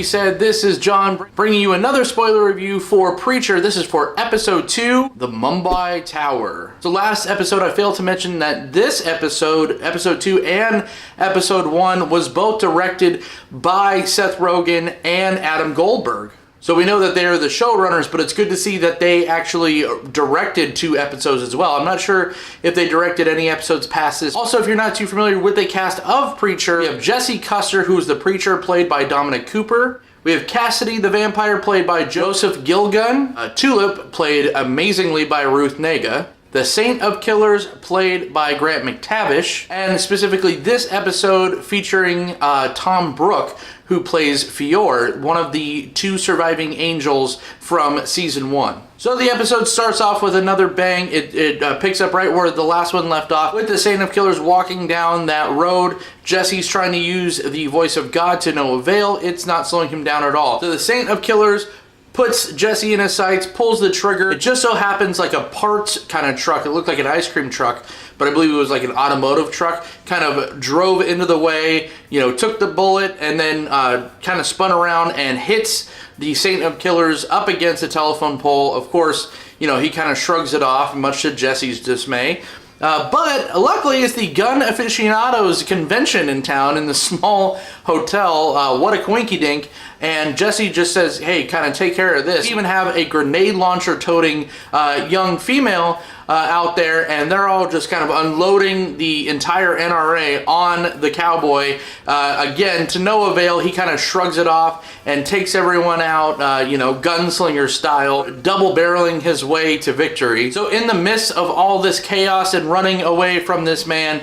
being said, this is John bringing you another spoiler review for Preacher. This is for episode 2, The Mumbai Tower. So last episode I failed to mention that this episode, episode 2 and episode 1, was both directed by Seth Rogen and Adam Goldberg. So we know that they're the showrunners, but it's good to see that they actually directed 2 episodes as well. I'm not sure if they directed any episodes past this. Also, if you're not too familiar with the cast of Preacher, we have Jesse Custer, who's the preacher, played by Dominic Cooper. We have Cassidy the vampire, played by Joseph Gilgun. Tulip, played amazingly by Ruth Negga. The Saint of Killers, played by Grant McTavish. And specifically this episode featuring Tom Brooke, who plays Fior, one of the 2 surviving angels from season 1. So the episode starts off with another bang. It picks up right where the last one left off, with the Saint of Killers walking down that road. Jesse's trying to use the voice of God to no avail. It's not slowing him down at all. So the Saint of Killers puts Jesse in his sights, pulls the trigger. It just so happens like a parts kind of truck. It looked like an ice cream truck, but I believe it was like an automotive truck. Kind of drove into the way, you know, took the bullet, and then kind of spun around and hits the Saint of Killers up against a telephone pole. Of course, you know, he kind of shrugs it off, much to Jesse's dismay. But luckily, it's the gun aficionados convention in town in the small hotel. What a coinky-dink. And Jesse just says, hey, kind of take care of this. We even have a grenade launcher toting young female out there, and they're all just kind of unloading the entire NRA on the cowboy. Again, to no avail. He kind of shrugs it off and takes everyone out, you know, gunslinger style, double barreling his way to victory. So in the midst of all this chaos and running away from this man,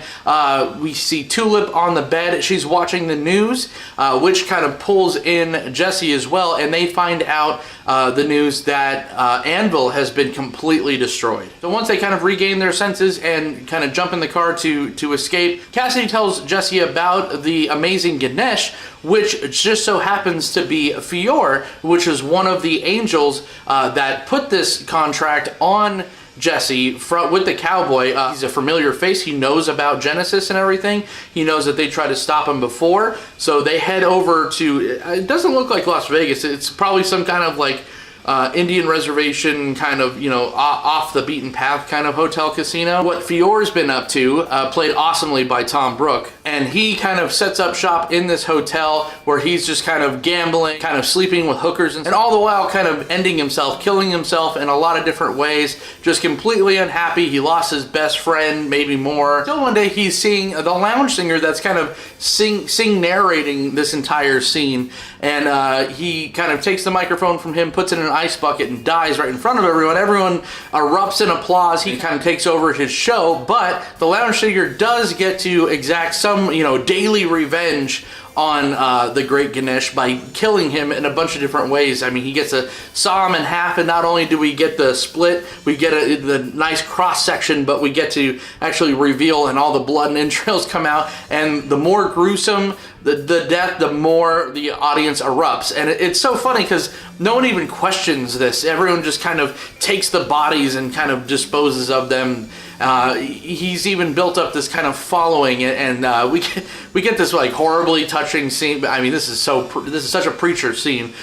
we see Tulip on the bed. She's watching the news, which kind of pulls in Jesse as well, and they find out the news that Anvil has been completely destroyed. So once they kind of regain their senses and kind of jump in the car to escape, Cassidy tells Jesse about the amazing Ganesh, which just so happens to be Fior, which is one of the angels that put this contract on Jesse with the cowboy. He's a familiar face. He knows about Genesis and everything. He knows that they tried to stop him before. So they head over to, it doesn't look like Las Vegas. It's probably some kind of like Indian reservation kind of, you know, off the beaten path kind of hotel casino. What Fior's been up to, played awesomely by Tom Brooke, and he kind of sets up shop in this hotel where he's just kind of gambling, kind of sleeping with hookers, and all the while kind of ending himself, killing himself in a lot of different ways, just completely unhappy. He lost his best friend, maybe more. Until one day he's seeing the lounge singer that's kind of narrating this entire scene, and he kind of takes the microphone from him, puts it in an ice bucket, and dies right in front of everyone. Everyone erupts in applause. He kind of takes over his show, but the lounge singer does get to exact some, you know, daily revenge on the great Ganesh by killing him in a bunch of different ways. I mean, he gets to saw him in half, and not only do we get the split, we get the nice cross section, but we get to actually reveal, and all the blood and entrails come out, and the more gruesome the death, the more the audience erupts. And it's so funny because no one even questions this. Everyone just kind of takes the bodies and kind of disposes of them. He's even built up this kind of following, and we get this like horribly touching scene. I mean, this is such a Preacher scene.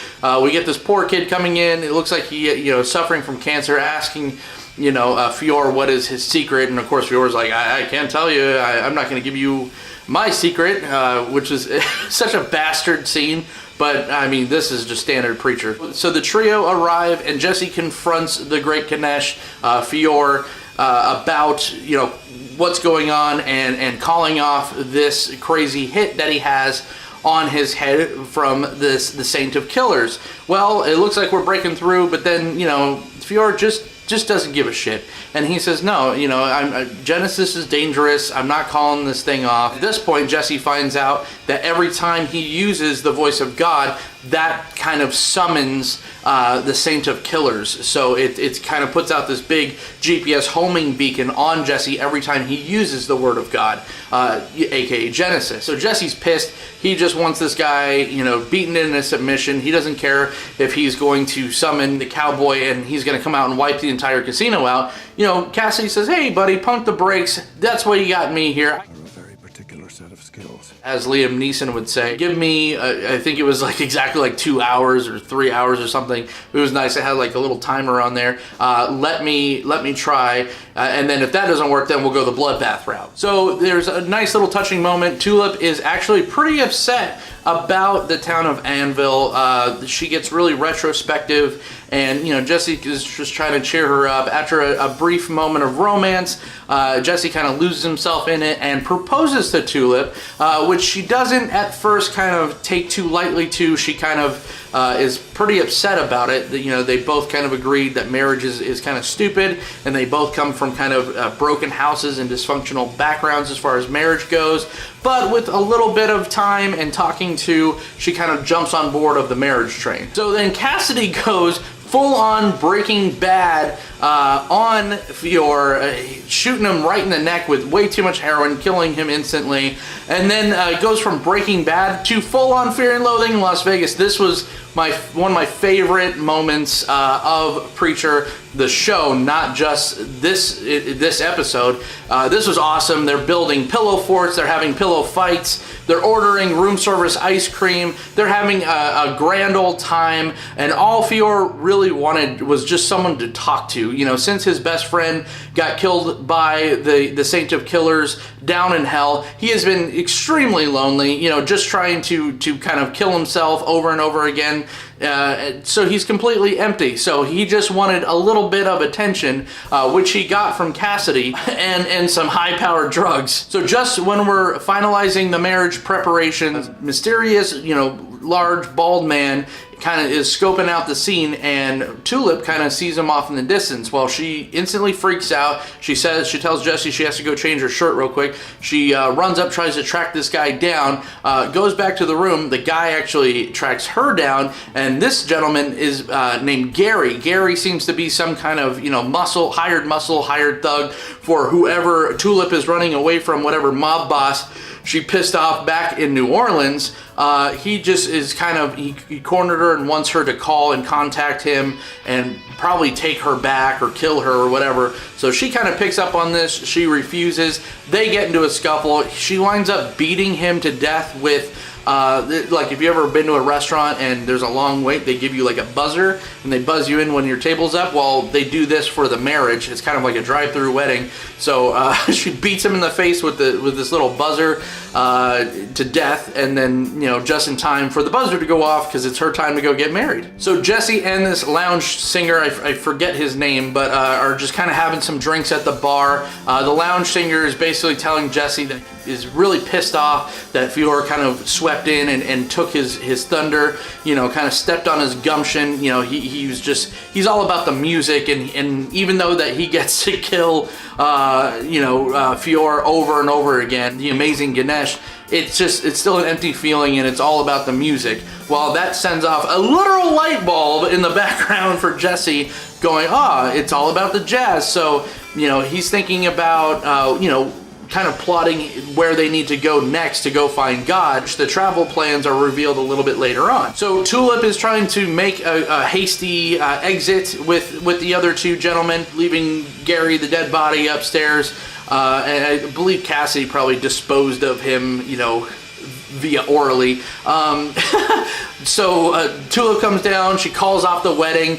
We get this poor kid coming in. It looks like he, you know, suffering from cancer, asking, you know, Fior what is his secret, and of course Fior's like, I can't tell you. I'm not going to give you my secret, which is such a bastard scene. But, I mean, this is just standard Preacher. So the trio arrive, and Jesse confronts the great Ganesh, Fior, about, you know, what's going on, and calling off this crazy hit that he has on his head from the Saint of Killers. Well, it looks like we're breaking through, but then, you know, Fior just doesn't give a shit. And he says, no, you know, Genesis is dangerous. I'm not calling this thing off. At this point, Jesse finds out that every time he uses the voice of God, that kind of summons the Saint of Killers. So it kind of puts out this big GPS homing beacon on Jesse every time he uses the word of God, aka Genesis. So Jesse's pissed. He just wants this guy, you know, beaten into submission. He doesn't care if he's going to summon the cowboy and he's going to come out and wipe the entire casino out. You know, Cassidy says, hey buddy, pump the brakes. That's why you got me here. Are a very particular set of skills. as Liam Neeson would say. Give me, I think it was like exactly like 2 hours or 3 hours or something. It was nice. I had like a little timer on there. Let me try. And then if that doesn't work, then we'll go the bloodbath route. So there's a nice little touching moment. Tulip is actually pretty upset about the town of Anvil. She gets really retrospective, and Jesse is just trying to cheer her up. After a brief moment of romance, Jesse kind of loses himself in it and proposes to Tulip, which she doesn't at first kind of take too lightly to. She kind of is pretty upset about it. They both kind of agreed that marriage is kind of stupid, and they both come from kind of broken houses and dysfunctional backgrounds as far as marriage goes. But with a little bit of time and talking to, she kind of jumps on board of the marriage train. So then Cassidy goes full on Breaking Bad on Fior, shooting him right in the neck with way too much heroin, killing him instantly, and then goes from Breaking Bad to full on Fear and Loathing in Las Vegas. This was one of my favorite moments of Preacher, the show, not just this episode. This was awesome. They're building pillow forts. They're having pillow fights. They're ordering room service ice cream. They're having a grand old time. And all Fior really wanted was just someone to talk to. Since his best friend got killed by the Saint of Killers down in hell, he has been extremely lonely, just trying to kind of kill himself over and over again. So he's completely empty. So he just wanted a little bit of attention, which he got from Cassidy and some high-powered drugs. So just when we're finalizing the marriage preparations, mysterious, large, bald man kind of is scoping out the scene, and Tulip kind of sees him off in the distance. Well, she instantly freaks out. She tells Jesse she has to go change her shirt real quick. She runs up, tries to track this guy down, goes back to the room. The guy actually tracks her down, and this gentleman is named Gary. Gary seems to be some kind of, hired thug for whoever Tulip is running away from, whatever mob boss she pissed off back in New Orleans. He just is he cornered her and wants her to call and contact him and probably take her back or kill her or whatever. So she kind of picks up on this. She refuses. They get into a scuffle. She winds up beating him to death with like if you ever been to a restaurant and there's a long wait, they give you like a buzzer and they buzz you in when your table's up. Well, they do this for the marriage. It's kind of like a drive-through wedding. So she beats him in the face with this little buzzer to death, and then just in time for the buzzer to go off because it's her time to go get married. So Jesse and this lounge singer, I forget his name, but are just kind of having some drinks at the bar. The lounge singer is basically telling Jesse that is really pissed off that Fior kind of swept in and took his thunder, kind of stepped on his gumption. He's all about the music, and even though that he gets to kill Fior over and over again, the amazing Ganesh, it's still an empty feeling, and it's all about the music. Well, that sends off a literal light bulb in the background for Jesse going, it's all about the jazz. So, he's thinking about, kind of plotting where they need to go next to go find God. The travel plans are revealed a little bit later on. So Tulip is trying to make a hasty exit with the other two gentlemen, leaving Gary, the dead body, upstairs. And I believe Cassidy probably disposed of him, via orally. So Tulip comes down, she calls off the wedding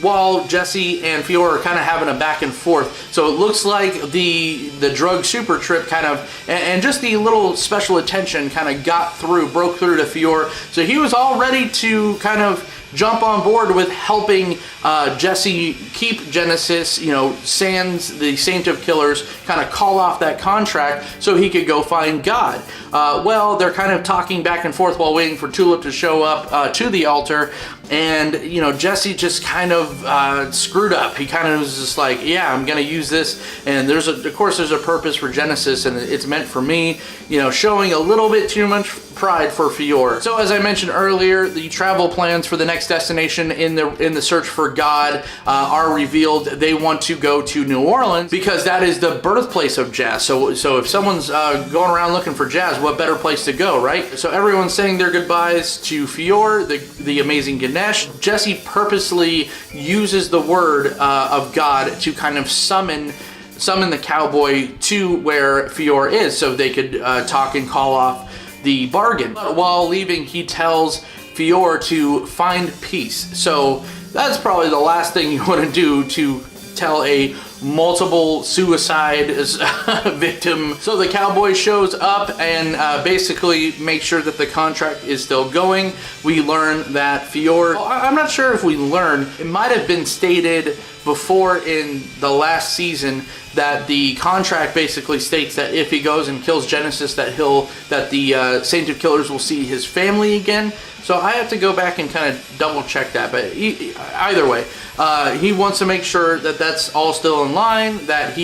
while Jesse and Fior are kind of having a back and forth. So it looks like the drug super trip kind of, and just the little special attention kind of broke through to Fior. So he was all ready to kind of jump on board with helping Jesse keep Genesis, sans the Saint of Killers, kind of call off that contract so he could go find God. Well, they're kind of talking back and forth while waiting for Tulip to show up to the altar, and Jesse just kind of screwed up. He kind of was just like, yeah, I'm gonna use this, and of course there's a purpose for Genesis, and it's meant for me, showing a little bit too much pride for Fior. So as I mentioned earlier, the travel plans for the next destination in the search for God are revealed. They want to go to New Orleans because that is the birthplace of jazz. So if someone's going around looking for jazz, what better place to go, right? So everyone's saying their goodbyes to Fior, the amazing Ganesh. Jesse purposely uses the word of God to kind of summon summon the cowboy to where Fior is so they could talk and call off the bargain. But while leaving, he tells Fior to find peace. So that's probably the last thing you want to do, to tell a multiple suicide victim. So the cowboy shows up and basically makes sure that the contract is still going. We learn that Fior, I'm not sure if we learn, it might have been stated before in the last season that the contract basically states that if he goes and kills Genesis, that the Saint of Killers will see his family again. So I have to go back and kind of double check that, but either way, he wants to make sure that that's all still in line, that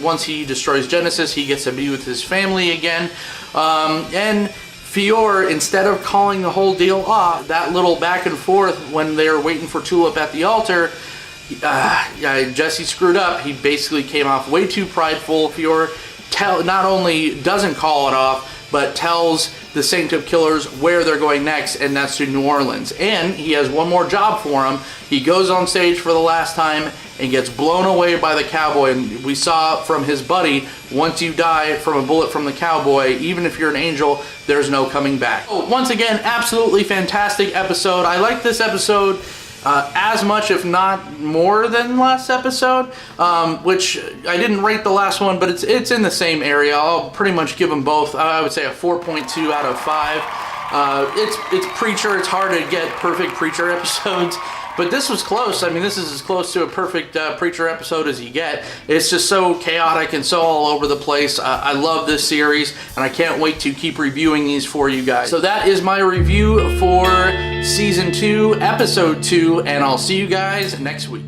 once he destroys Genesis, he gets to be with his family again. And Fior, instead of calling the whole deal off, that little back and forth when they're waiting for Tulip at the altar, Jesse screwed up. He basically came off way too prideful. Fior not only doesn't call it off, but tells the Saint of Killers where they're going next, and that's to New Orleans. And he has one more job for him. He goes on stage for the last time and gets blown away by the cowboy. And we saw from his buddy, once you die from a bullet from the cowboy, even if you're an angel, there's no coming back. So once again, absolutely fantastic episode. I like this episode as much, if not more than last episode, which I didn't rate the last one, but it's in the same area. I'll pretty much give them both, I would say, a 4.2 out of 5. It's Preacher. It's hard to get perfect Preacher episodes, but this was close. I mean, this is as close to a perfect Preacher episode as you get. It's just so chaotic and so all over the place. I love this series, and I can't wait to keep reviewing these for you guys. So that is my review for Season 2, Episode 2, and I'll see you guys next week.